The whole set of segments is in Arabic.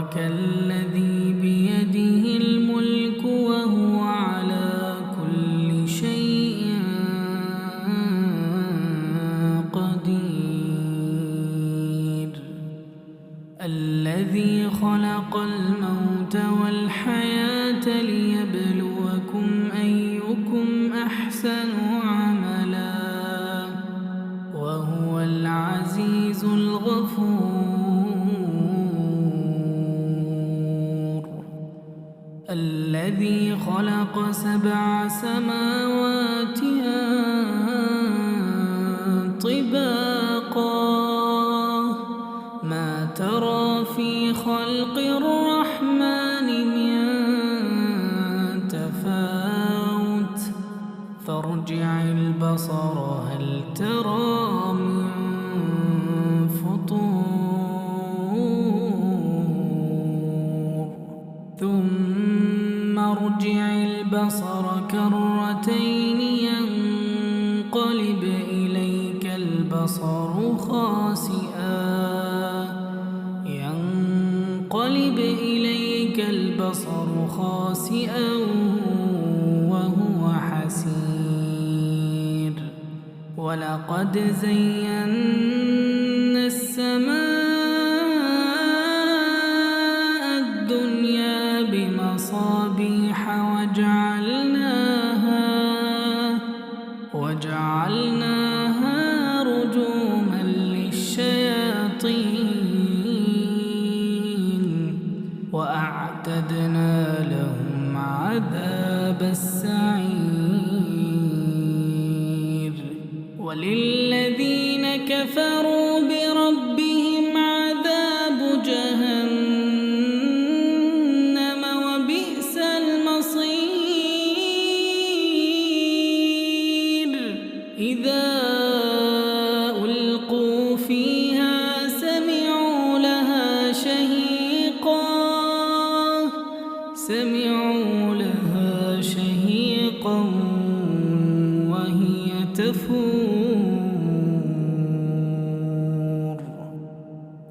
تبارك الذي بيده الملك وهو على كل شيء قدير الذي خلق الموت والحياة ليبلوكم أيكم أحسن عملا وهو العزيز الغفور الذي خلق 7 سماوات طباقا ما ترى في خلق الرحمن من تفاوت فارجع البصر هل ترى من فطور ثم ارجع البصر كرتين ينقلب إليك البصر خاسئا وهو حسير ولقد زينا السماء الدنيا بمصابيح وجعلناها رجوما للشياطين وأعتدنا لهم عذاب السعير وللذين كفروا بربهم عذاب جهنم وبئس المصير إذا ألقوا فيها سمعوا لها شهيقا وهي تفور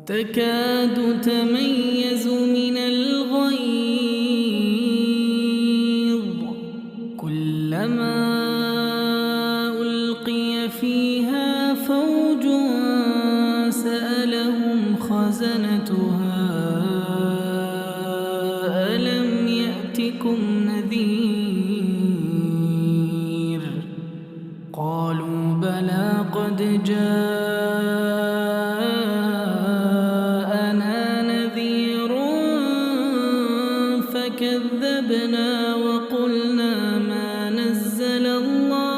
تكاد تميز من الغيظ كلما ألقي فيها فوج سألهم خزنتها ألم يأتكم نذير قالوا بلى قد جاءنا نذير فكذبنا وقلنا ما نزل الله